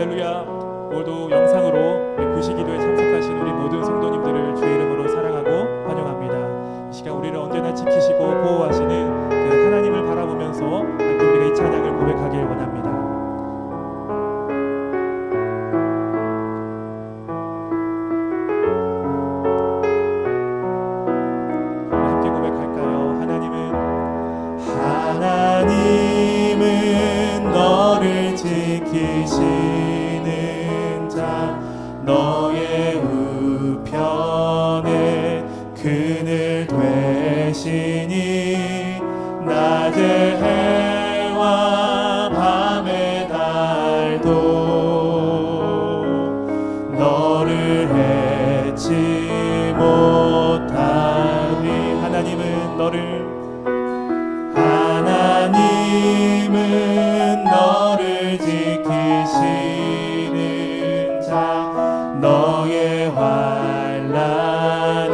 할렐루야. 오늘도 영상으로 구시기도에 참석하신 우리 모든 성도님들을 주의 이름으로 사랑하고 환영합니다. 이 시간 우리를 언제나 지키시고 보호하시는 그 하나님을 바라보면서 함께 우리가 이 찬양을 고백하길 원합니다. 함께 고백할까요? 하나님은 너를 지키시는 자, 너의 우편에 그늘 되시니 낮의 해와 밤의 달도 너를 해치 못하리. 하나님은 너를 지키시는 자, 너의 환난을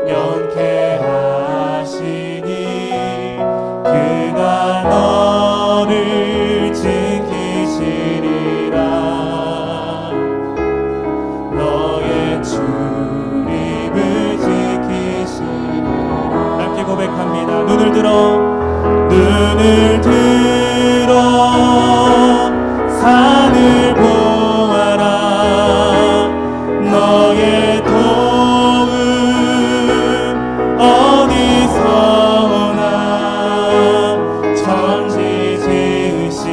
면케하시니 그가 너를 지키시리라. 너의 출입을 지키시리라. 함께 고백합니다. 눈을 들어 산을 보아라. 너의 도움 어디서 오나. 천지 지으신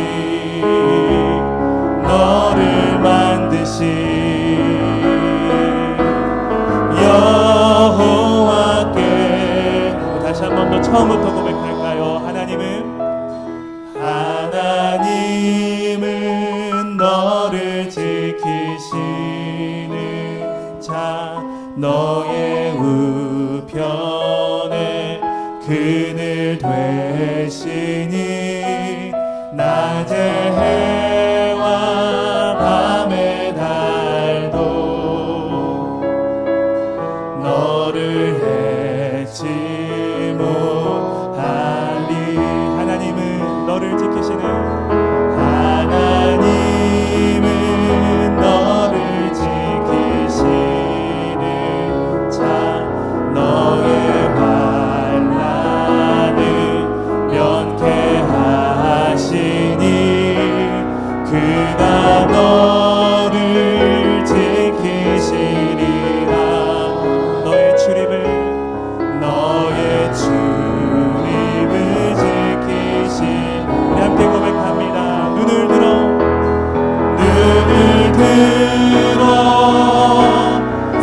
너를 만드신 여호와께. 다시 한 번 더 처음부터 고백할까요? 하나님은 너를 지키시는 자, 너의 우편에 그늘 되시니 낮의 해와 밤의 달도 너를 해치 못하리. 하나님은 너를 지키시는 자, 너의 환난을 면케하시니 그가 너를 지키시리라. 너의 출입을 지키시. 우리 함께 고백합니다. 눈을 들어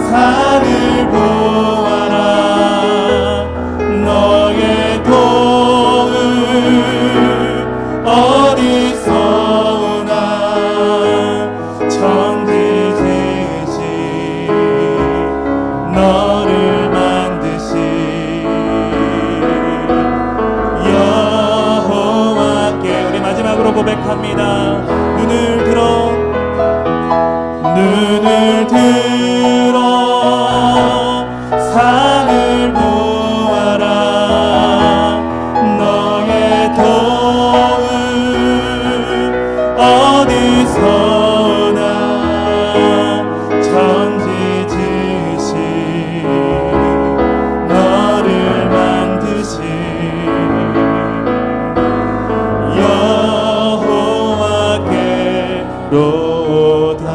산을 보아라. 너의 도움 어디서 오나. 천지 지으신 너를 만드신 여호와께. 우리 마지막으로 고백합니다. 눈을 들어 산을 보아라. 너의 도움 어디서 오나. 천지 지으신 너를 만드신 여호와께로다.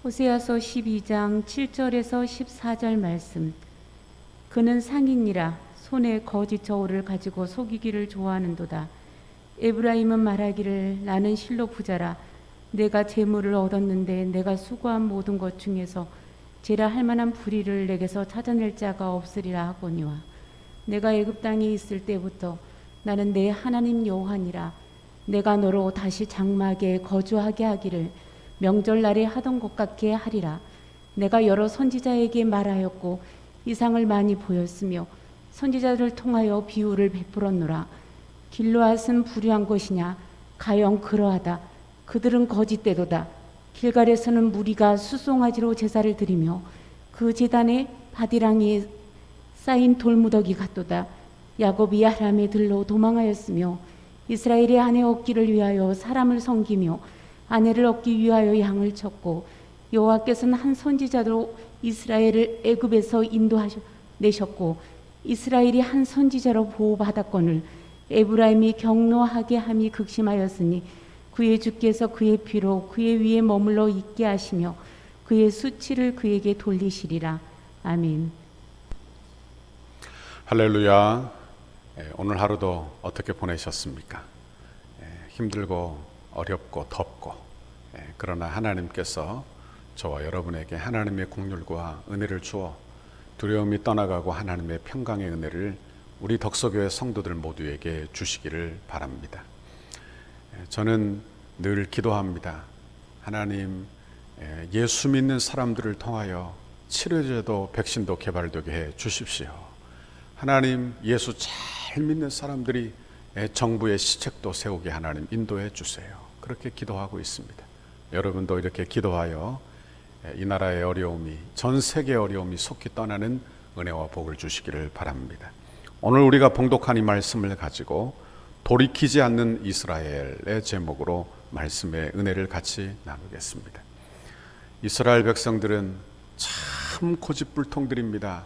호세아서 12장 7절에서 14절 말씀. 그는 상인이라 손에 거짓 저울을 가지고 속이기를 좋아하는도다. 에브라임은 말하기를 나는 실로 부자라. 내가 재물을 얻었는데 내가 수고한 모든 것 중에서 제라 할 만한 불의를 내게서 찾아낼 자가 없으리라 하거니와. 내가 애굽 땅에 있을 때부터 나는 내 하나님 여호와니라. 내가 너로 다시 장막에 거주하게 하기를 명절날에 하던 것 같게 하리라. 내가 여러 선지자에게 말하였고 이상을 많이 보였으며 선지자들을 통하여 비유를 베풀었노라. 길르앗은 불의한 것이냐? 가영 그러하다. 그들은 거짓되도다. 길갈에서는 무리가 수송아지로 제사를 드리며 그 제단에 바디랑이 쌓인 돌무더기 같도다. 야곱이 아람의 들로 도망하였으며 이스라엘의 아내 얻기를 위하여 사람을 섬기며 아내를 얻기 위하여 양을 쳤고 여호와께서는 한 선지자로 이스라엘을 애굽에서 인도내셨고 이스라엘이 한 선지자로 보호받았거늘 에브라임이 경노하게 함이 극심하였으니 그의 주께서 그의 피로 그의 위에 머물러 있게 하시며 그의 수치를 그에게 돌리시리라. 아멘. 할렐루야. 오늘 하루도 어떻게 보내셨습니까? 힘들고 어렵고 덥고, 그러나 하나님께서 저와 여러분에게 하나님의 긍휼과 은혜를 주어 두려움이 떠나가고 하나님의 평강의 은혜를 우리 덕서교회 성도들 모두에게 주시기를 바랍니다. 저는 늘 기도합니다. 하나님, 예수 믿는 사람들을 통하여 치료제도 백신도 개발되게 해 주십시오. 하나님, 예수 잘 믿는 사람들이 정부의 시책도 세우게 하나님 인도해 주세요. 그렇게 기도하고 있습니다. 여러분도 이렇게 기도하여 이 나라의 어려움이, 전 세계의 어려움이 속히 떠나는 은혜와 복을 주시기를 바랍니다. 오늘 우리가 봉독한 이 말씀을 가지고 돌이키지 않는 이스라엘의 제목으로 말씀의 은혜를 같이 나누겠습니다. 이스라엘 백성들은 참 고집불통들입니다.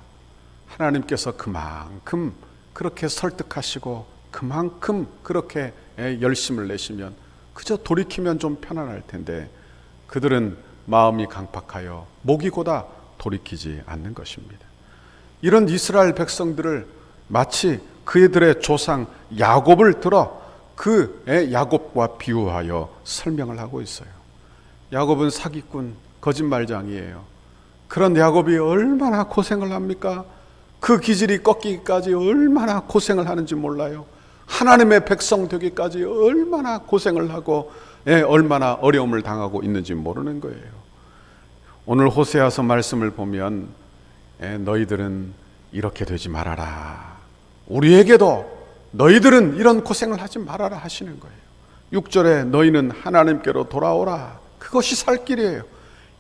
하나님께서 그만큼 그렇게 설득하시고 그만큼 그렇게 열심을 내시면 그저 돌이키면 좀 편안할 텐데 그들은 마음이 강팍하여 목이 고다 돌이키지 않는 것입니다. 이런 이스라엘 백성들을 마치 그들의 조상 야곱을 들어 그 야곱과 비유하여 설명을 하고 있어요. 야곱은 사기꾼, 거짓말장이에요. 그런 야곱이 얼마나 고생을 합니까? 그 기질이 꺾이기까지 얼마나 고생을 하는지 몰라요. 하나님의 백성 되기까지 얼마나 고생을 하고 얼마나 어려움을 당하고 있는지 모르는 거예요. 오늘 호세아서 말씀을 보면 너희들은 이렇게 되지 말아라. 우리에게도 너희들은 이런 고생을 하지 말아라 하시는 거예요. 6절에 너희는 하나님께로 돌아오라. 그것이 살 길이에요.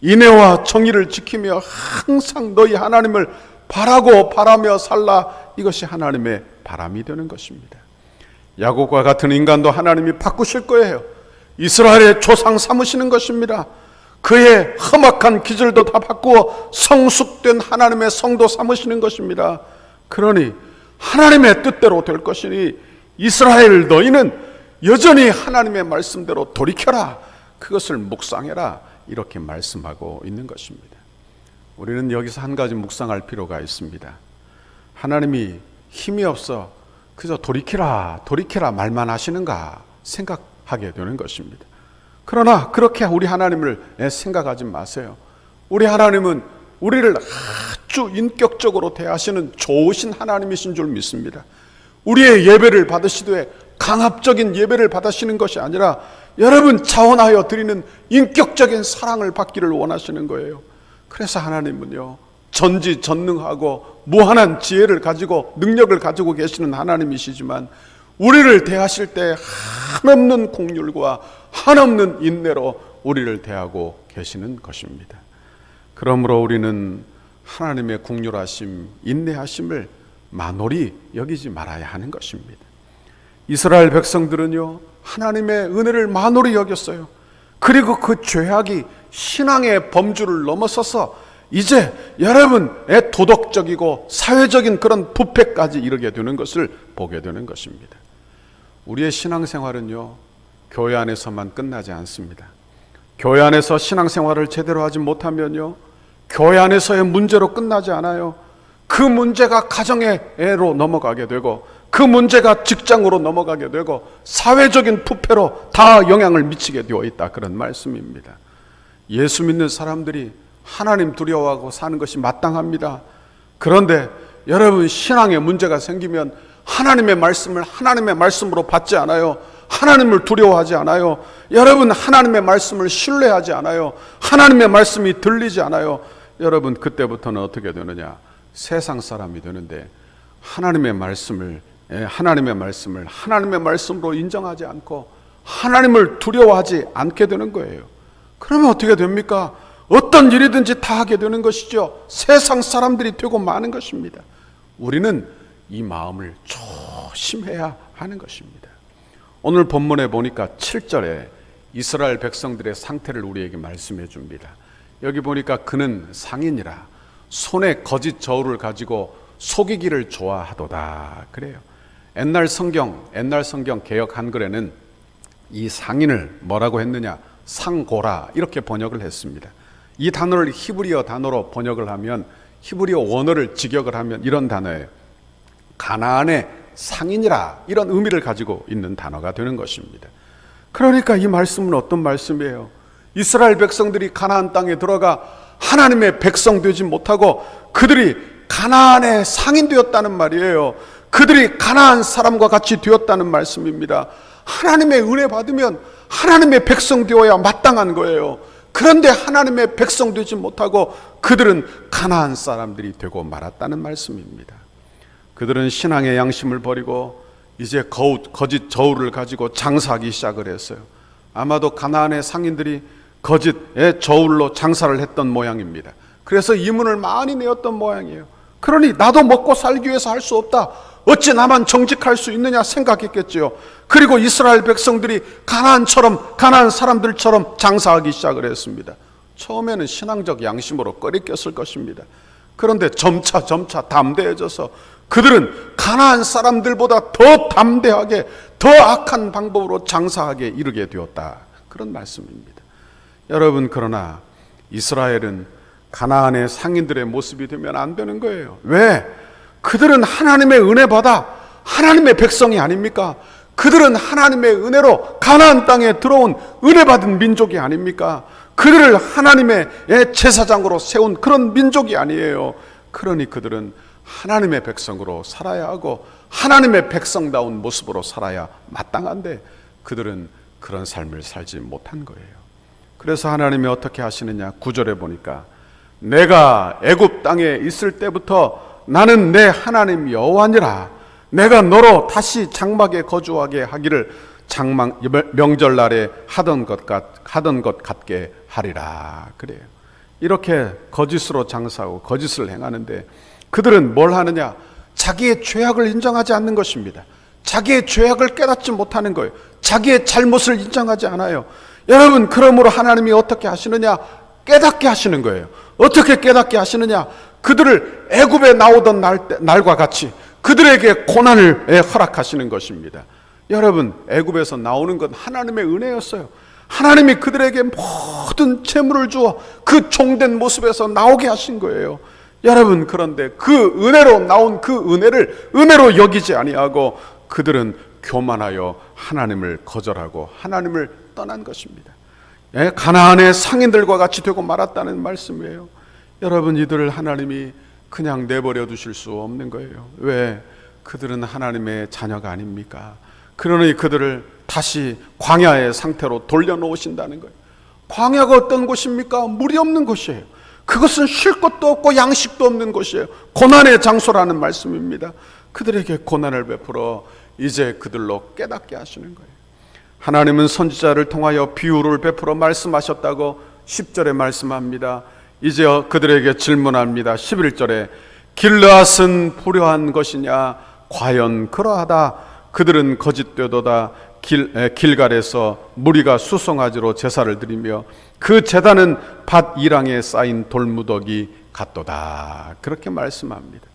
인애와 정의를 지키며 항상 너희 하나님을 바라며 살라. 이것이 하나님의 바람이 되는 것입니다. 야곱과 같은 인간도 하나님이 바꾸실 거예요. 이스라엘의 조상 삼으시는 것입니다. 그의 험악한 기질도 다 바꾸어 성숙된 하나님의 성도 삼으시는 것입니다. 그러니 하나님의 뜻대로 될 것이니 이스라엘 너희는 여전히 하나님의 말씀대로 돌이켜라. 그것을 묵상해라. 이렇게 말씀하고 있는 것입니다. 우리는 여기서 한 가지 묵상할 필요가 있습니다. 하나님이 힘이 없어 그저 돌이키라 말만 하시는가 생각하게 되는 것입니다. 그러나 그렇게 우리 하나님을 생각하지 마세요. 우리 하나님은 우리를 아주 인격적으로 대하시는 좋으신 하나님이신 줄 믿습니다. 우리의 예배를 받으시되 강압적인 예배를 받으시는 것이 아니라 여러분 자원하여 드리는 인격적인 사랑을 받기를 원하시는 거예요. 그래서 하나님은요, 전지전능하고 무한한 지혜를 가지고 능력을 가지고 계시는 하나님이시지만 우리를 대하실 때 한없는 긍휼과 한없는 인내로 우리를 대하고 계시는 것입니다. 그러므로 우리는 하나님의 긍휼하심, 인내하심을 만홀히 여기지 말아야 하는 것입니다. 이스라엘 백성들은요, 하나님의 은혜를 만홀히 여겼어요. 그리고 그 죄악이 신앙의 범주를 넘어서서 이제 여러분의 도덕적이고 사회적인 그런 부패까지 이르게 되는 것을 보게 되는 것입니다. 우리의 신앙생활은요, 교회 안에서만 끝나지 않습니다. 교회 안에서 신앙생활을 제대로 하지 못하면요, 교회 안에서의 문제로 끝나지 않아요. 그 문제가 가정으로 넘어가게 되고 그 문제가 직장으로 넘어가게 되고 사회적인 부패로 다 영향을 미치게 되어 있다, 그런 말씀입니다. 예수 믿는 사람들이 하나님 두려워하고 사는 것이 마땅합니다. 그런데 여러분 신앙에 문제가 생기면 하나님의 말씀을 하나님의 말씀으로 받지 않아요. 하나님을 두려워하지 않아요. 여러분 하나님의 말씀을 신뢰하지 않아요. 하나님의 말씀이 들리지 않아요. 여러분 그때부터는 어떻게 되느냐? 세상 사람이 되는데 하나님의 말씀을 하나님의 말씀으로 인정하지 않고 하나님을 두려워하지 않게 되는 거예요. 그러면 어떻게 됩니까? 어떤 일이든지 다 하게 되는 것이죠. 세상 사람들이 되고 마는 것입니다. 우리는 이 마음을 조심해야 하는 것입니다. 오늘 본문에 보니까 7절에 이스라엘 백성들의 상태를 우리에게 말씀해 줍니다. 여기 보니까 그는 상인이라 손에 거짓 저울을 가지고 속이기를 좋아하도다 그래요. 옛날 성경 개역 한글에는 이 상인을 뭐라고 했느냐, 상고라 이렇게 번역을 했습니다. 이 단어를 히브리어 단어로 번역을 하면, 히브리어 원어를 직역을 하면 이런 단어예요. 가나안의 상인이라, 이런 의미를 가지고 있는 단어가 되는 것입니다. 그러니까 이 말씀은 어떤 말씀이에요? 이스라엘 백성들이 가나안 땅에 들어가 하나님의 백성 되지 못하고 그들이 가나안의 상인 되었다는 말이에요. 그들이 가나안 사람과 같이 되었다는 말씀입니다. 하나님의 은혜 받으면 하나님의 백성 되어야 마땅한 거예요. 그런데 하나님의 백성 되지 못하고 그들은 가나안 사람들이 되고 말았다는 말씀입니다. 그들은 신앙의 양심을 버리고 이제 거짓 저울을 가지고 장사하기 시작을 했어요. 아마도 가나안의 상인들이 거짓의 저울로 장사를 했던 모양입니다. 그래서 이문을 많이 내었던 모양이에요. 그러니 나도 먹고 살기 위해서 할 수 없다, 어찌 나만 정직할 수 있느냐 생각했겠지요. 그리고 이스라엘 백성들이 가나안 사람들처럼 장사하기 시작을 했습니다. 처음에는 신앙적 양심으로 꺼리꼈을 것입니다. 그런데 점차 담대해져서 그들은 가나안 사람들보다 더 담대하게, 더 악한 방법으로 장사하게 이르게 되었다, 그런 말씀입니다. 여러분, 그러나 이스라엘은 가나안의 상인들의 모습이 되면 안 되는 거예요. 왜? 그들은 하나님의 은혜 받아 하나님의 백성이 아닙니까? 그들은 하나님의 은혜로 가나안 땅에 들어온 은혜 받은 민족이 아닙니까? 그들을 하나님의 제사장으로 세운 그런 민족이 아니에요. 그러니 그들은 하나님의 백성으로 살아야 하고 하나님의 백성다운 모습으로 살아야 마땅한데 그들은 그런 삶을 살지 못한 거예요. 그래서 하나님이 어떻게 하시느냐, 9절에 보니까 내가 애굽 땅에 있을 때부터 나는 내 하나님 여호와니라, 내가 너로 다시 장막에 거주하게 하기를 명절날에 하던 것 같게 하리라 그래요. 이렇게 거짓으로 장사하고 거짓을 행하는데 그들은 뭘 하느냐, 자기의 죄악을 인정하지 않는 것입니다. 자기의 죄악을 깨닫지 못하는 거예요. 자기의 잘못을 인정하지 않아요. 여러분, 그러므로 하나님이 어떻게 하시느냐, 깨닫게 하시는 거예요. 어떻게 깨닫게 하시느냐, 그들을 애굽에 나오던 날과 같이 그들에게 고난을 허락하시는 것입니다. 여러분, 애굽에서 나오는 건 하나님의 은혜였어요. 하나님이 그들에게 모든 재물을 주어 그 종된 모습에서 나오게 하신 거예요. 여러분, 그런데 그 은혜로 나온 그 은혜를 은혜로 여기지 아니하고 그들은 교만하여 하나님을 거절하고 하나님을 떠난 것입니다. 가나안의 상인들과 같이 되고 말았다는 말씀이에요. 여러분, 이들을 하나님이 그냥 내버려 두실 수 없는 거예요. 왜? 그들은 하나님의 자녀가 아닙니까? 그러니 그들을 다시 광야의 상태로 돌려놓으신다는 거예요. 광야가 어떤 곳입니까? 물이 없는 곳이에요. 그것은 쉴 것도 없고 양식도 없는 곳이에요. 고난의 장소라는 말씀입니다. 그들에게 고난을 베풀어 이제 그들로 깨닫게 하시는 거예요. 하나님은 선지자를 통하여 비유를 베풀어 말씀하셨다고 10절에 말씀합니다. 이제 그들에게 질문합니다. 11절에 길르앗은 불효한 것이냐? 과연 그러하다. 그들은 거짓되도다. 길갈에서 무리가 수송아지로 제사를 드리며 그 제단은 밭 이랑에 쌓인 돌무더기 같도다. 그렇게 말씀합니다.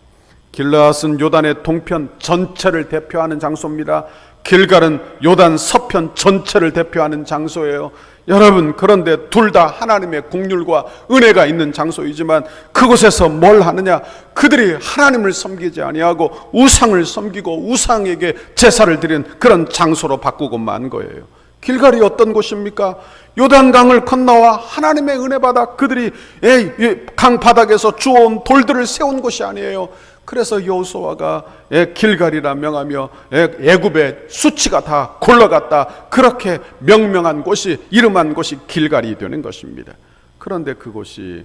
길르앗은 요단의 동편 전체를 대표하는 장소입니다. 길갈은 요단 서편 전체를 대표하는 장소예요. 여러분, 그런데 둘 다 하나님의 긍휼과 은혜가 있는 장소이지만 그곳에서 뭘 하느냐, 그들이 하나님을 섬기지 아니하고 우상을 섬기고 우상에게 제사를 드리는 그런 장소로 바꾸고 만 거예요. 길갈이 어떤 곳입니까? 요단강을 건너와 하나님의 은혜 받아 그들이 강 바닥에서 주워온 돌들을 세운 곳이 아니에요. 그래서 여호수아가 길갈이라 명하며 애굽의 수치가 다 굴러갔다, 그렇게 명명한 곳이, 이름한 곳이 길갈이 되는 것입니다. 그런데 그곳이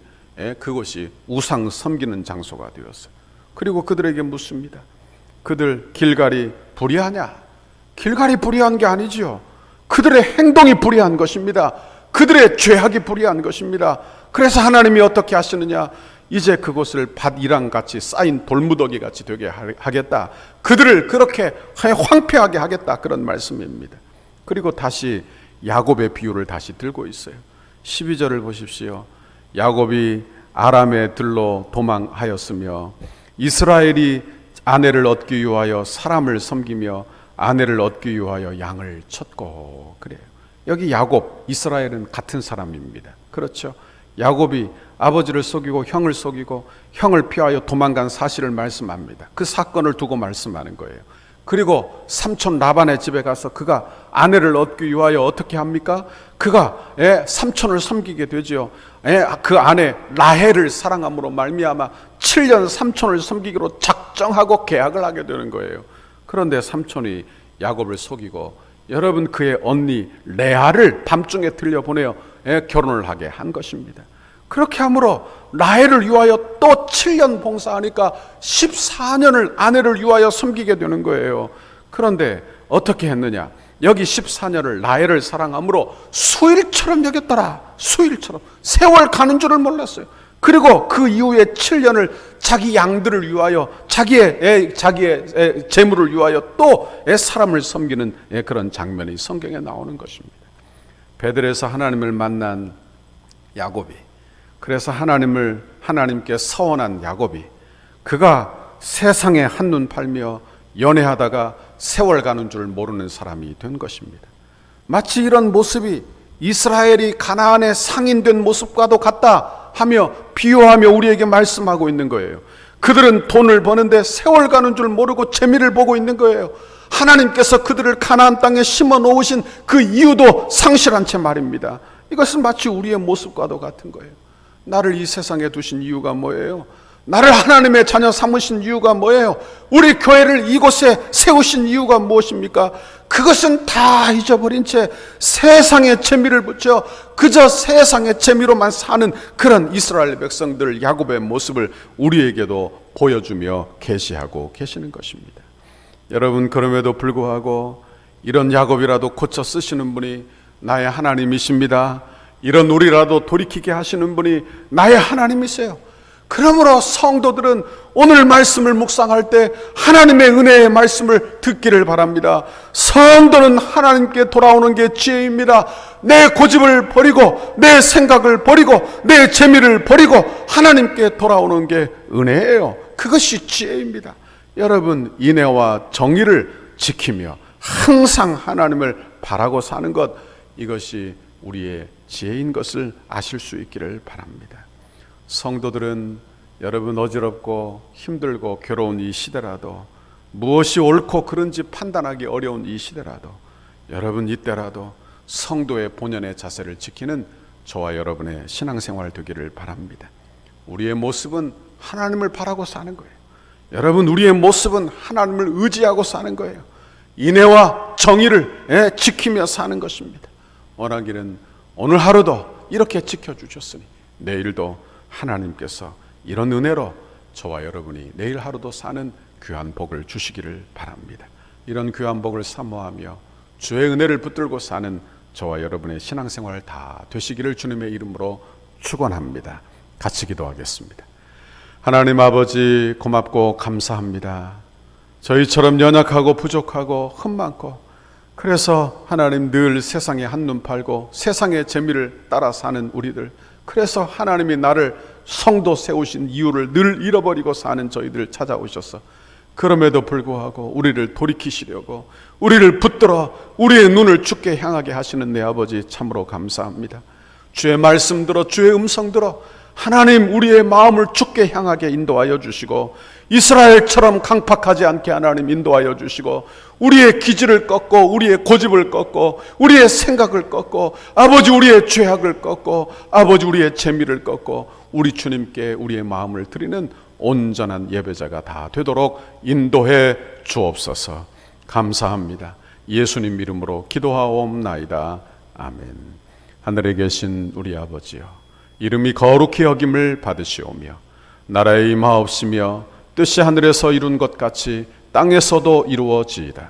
우상 섬기는 장소가 되었어요. 그리고 그들에게 묻습니다. 그들 길갈이 불의하냐? 길갈이 불의한 게 아니지요. 그들의 행동이 불의한 것입니다. 그들의 죄악이 불의한 것입니다. 그래서 하나님이 어떻게 하시느냐, 이제 그곳을 밭이랑같이 쌓인 돌무더기 같이 되게 하겠다. 그들을 그렇게 황폐하게 하겠다. 그런 말씀입니다. 그리고 다시 야곱의 비유를 다시 들고 있어요. 12절을 보십시오. 야곱이 아람에 들러 도망하였으며 이스라엘이 아내를 얻기 위하여 사람을 섬기며 아내를 얻기 위하여 양을 쳤고. 그래요. 여기 야곱, 이스라엘은 같은 사람입니다. 그렇죠. 야곱이 아버지를 속이고 형을 속이고 형을 피하여 도망간 사실을 말씀합니다. 그 사건을 두고 말씀하는 거예요. 그리고 삼촌 라반의 집에 가서 그가 아내를 얻기 위하여 어떻게 합니까? 그가 삼촌을 섬기게 되지요. 그 아내 라헬을 사랑함으로 말미암아 7년 삼촌을 섬기기로 작정하고 계약을 하게 되는 거예요. 그런데 삼촌이 야곱을 속이고 여러분 그의 언니 레아를 밤중에 들려보내어 결혼을 하게 한 것입니다. 그렇게 함으로 라헬을 위하여 또 7년 봉사하니까 14년을 아내를 위하여 섬기게 되는 거예요. 그런데 어떻게 했느냐? 여기 14년을 라헬을 사랑함으로 수일처럼 여겼더라. 수일처럼. 세월 가는 줄을 몰랐어요. 그리고 그 이후에 7년을 자기 양들을 위하여 자기의 재물을 위하여 또 사람을 섬기는 그런 장면이 성경에 나오는 것입니다. 베들에서 하나님을 만난 야곱이, 그래서 하나님께 서원한 야곱이, 그가 세상에 한눈 팔며 연애하다가 세월 가는 줄 모르는 사람이 된 것입니다. 마치 이런 모습이 이스라엘이 가나안에 상인된 모습과도 같다 하며 비유하며 우리에게 말씀하고 있는 거예요. 그들은 돈을 버는데 세월 가는 줄 모르고 재미를 보고 있는 거예요. 하나님께서 그들을 가나안 땅에 심어 놓으신 그 이유도 상실한 채 말입니다. 이것은 마치 우리의 모습과도 같은 거예요. 나를 이 세상에 두신 이유가 뭐예요? 나를 하나님의 자녀 삼으신 이유가 뭐예요? 우리 교회를 이곳에 세우신 이유가 무엇입니까? 그것은 다 잊어버린 채 세상의 재미를 붙여 그저 세상의 재미로만 사는 그런 이스라엘 백성들, 야곱의 모습을 우리에게도 보여주며 계시하고 계시는 것입니다. 여러분, 그럼에도 불구하고 이런 야곱이라도 고쳐 쓰시는 분이 나의 하나님이십니다. 이런 우리라도 돌이키게 하시는 분이 나의 하나님이세요. 그러므로 성도들은 오늘 말씀을 묵상할 때 하나님의 은혜의 말씀을 듣기를 바랍니다. 성도는 하나님께 돌아오는 게 지혜입니다. 내 고집을 버리고 내 생각을 버리고 내 재미를 버리고 하나님께 돌아오는 게 은혜예요. 그것이 지혜입니다. 여러분, 인애와 정의를 지키며 항상 하나님을 바라고 사는 것, 이것이 우리의 지혜인 것을 아실 수 있기를 바랍니다. 성도들은 여러분 어지럽고 힘들고 괴로운 이 시대라도, 무엇이 옳고 그른지 판단하기 어려운 이 시대라도, 여러분 이때라도 성도의 본연의 자세를 지키는 저와 여러분의 신앙생활 되기를 바랍니다. 우리의 모습은 하나님을 바라고 사는 거예요. 여러분, 우리의 모습은 하나님을 의지하고 사는 거예요. 인애와 정의를 지키며 사는 것입니다. 원하기는 오늘 하루도 이렇게 지켜주셨으니 내일도 하나님께서 이런 은혜로 저와 여러분이 내일 하루도 사는 귀한 복을 주시기를 바랍니다. 이런 귀한 복을 사모하며 주의 은혜를 붙들고 사는 저와 여러분의 신앙생활 다 되시기를 주님의 이름으로 축원합니다. 같이 기도하겠습니다. 하나님 아버지, 고맙고 감사합니다. 저희처럼 연약하고 부족하고 흠 많고, 그래서 하나님 늘 세상에 한눈 팔고 세상의 재미를 따라 사는 우리들, 그래서 하나님이 나를 성도 세우신 이유를 늘 잃어버리고 사는 저희들을 찾아오셔서 그럼에도 불구하고 우리를 돌이키시려고 우리를 붙들어 우리의 눈을 주께 향하게 하시는 내 아버지, 참으로 감사합니다. 주의 말씀 들어 주의 음성 들어 하나님 우리의 마음을 주께 향하게 인도하여 주시고 이스라엘처럼 강팍하지 않게 하나님 인도하여 주시고 우리의 기질을 꺾고 우리의 고집을 꺾고 우리의 생각을 꺾고 아버지 우리의 죄악을 꺾고 아버지 우리의 재미를 꺾고 우리 주님께 우리의 마음을 드리는 온전한 예배자가 다 되도록 인도해 주옵소서. 감사합니다. 예수님 이름으로 기도하옵나이다. 아멘. 하늘에 계신 우리 아버지여, 이름이 거룩히 여김을 받으시오며 나라의 임하옵시며 뜻이 하늘에서 이룬 것 같이 땅에서도 이루어지이다.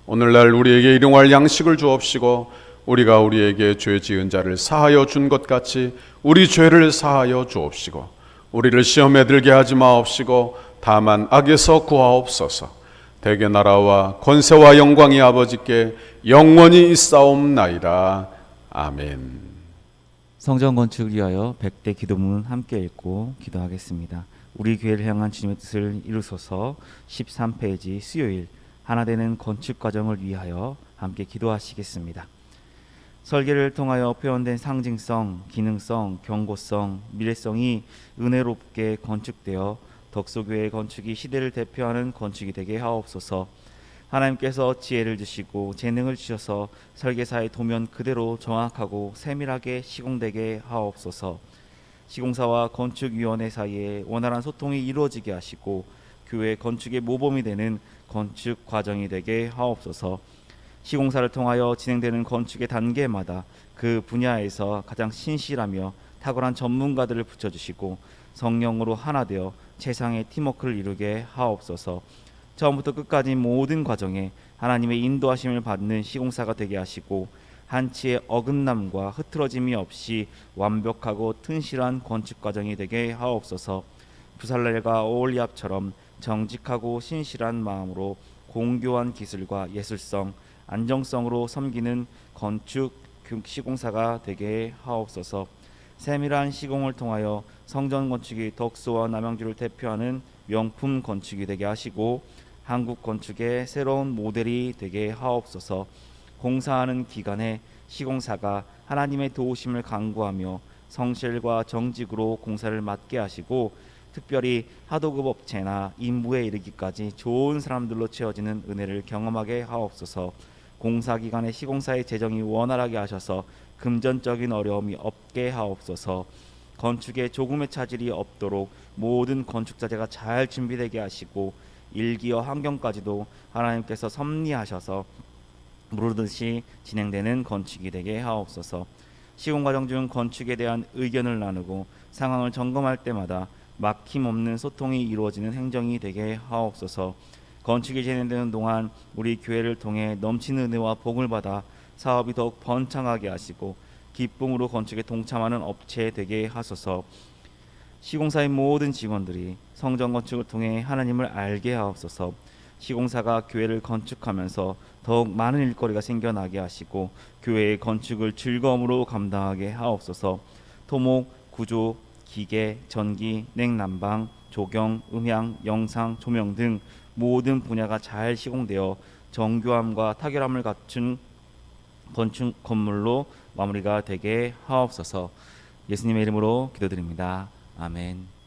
오늘날 우리에게 일용할 양식을 주옵시고 우리가 우리에게 죄 지은 자를 사하여 준 것 같이 우리 죄를 사하여 주옵시고 우리를 시험에 들게 하지 마옵시고 다만 악에서 구하옵소서. 대개 나라와 권세와 영광이 아버지께 영원히 있사옵나이다. 아멘. 성전 건축을 위하여 100대 기도문 함께 읽고 기도하겠습니다. 우리 교회를 향한 주님의 뜻을 이루소서. 13페이지 수요일 하나 되는 건축 과정을 위하여 함께 기도하시겠습니다. 설계를 통하여 표현된 상징성, 기능성, 경고성, 미래성이 은혜롭게 건축되어 덕소교회 건축이 시대를 대표하는 건축이 되게 하옵소서. 하나님께서 지혜를 주시고 재능을 주셔서 설계사의 도면 그대로 정확하고 세밀하게 시공되게 하옵소서. 시공사와 건축위원회 사이에 원활한 소통이 이루어지게 하시고 교회 건축의 모범이 되는 건축 과정이 되게 하옵소서. 시공사를 통하여 진행되는 건축의 단계마다 그 분야에서 가장 신실하며 탁월한 전문가들을 붙여주시고 성령으로 하나 되어 최상의 팀워크를 이루게 하옵소서. 처음부터 끝까지 모든 과정에 하나님의 인도하심을 받는 시공사가 되게 하시고 한치의 어긋남과 흐트러짐이 없이 완벽하고 튼실한 건축 과정이 되게 하옵소서. 부살렐과 오홀리압처럼 정직하고 신실한 마음으로 공교한 기술과 예술성, 안정성으로 섬기는 건축 시공사가 되게 하옵소서. 세밀한 시공을 통하여 성전 건축이 덕소와 남양주를 대표하는 명품 건축이 되게 하시고 한국 건축의 새로운 모델이 되게 하옵소서. 공사하는 기간에 시공사가 하나님의 도우심을 간구하며 성실과 정직으로 공사를 맡게 하시고 특별히 하도급 업체나 임무에 이르기까지 좋은 사람들로 채워지는 은혜를 경험하게 하옵소서. 공사 기간에 시공사의 재정이 원활하게 하셔서 금전적인 어려움이 없게 하옵소서. 건축에 조금의 차질이 없도록 모든 건축 자재가 잘 준비되게 하시고 일기와 환경까지도 하나님께서 섭리하셔서 무르듯이 진행되는 건축이 되게 하옵소서. 시공 과정 중 건축에 대한 의견을 나누고 상황을 점검할 때마다 막힘없는 소통이 이루어지는 행정이 되게 하옵소서. 건축이 진행되는 동안 우리 교회를 통해 넘치는 은혜와 복을 받아 사업이 더욱 번창하게 하시고 기쁨으로 건축에 동참하는 업체 되게 하소서. 시공사의 모든 직원들이 성전 건축을 통해 하나님을 알게 하옵소서. 시공사가 교회를 건축하면서 더욱 많은 일거리가 생겨나게 하시고 교회의 건축을 즐거움으로 감당하게 하옵소서. 토목, 구조, 기계, 전기, 냉난방, 조경, 음향, 영상, 조명 등 모든 분야가 잘 시공되어 정교함과 타결함을 갖춘 건축 건물로 마무리가 되게 하옵소서. 예수님의 이름으로 기도드립니다. 아멘.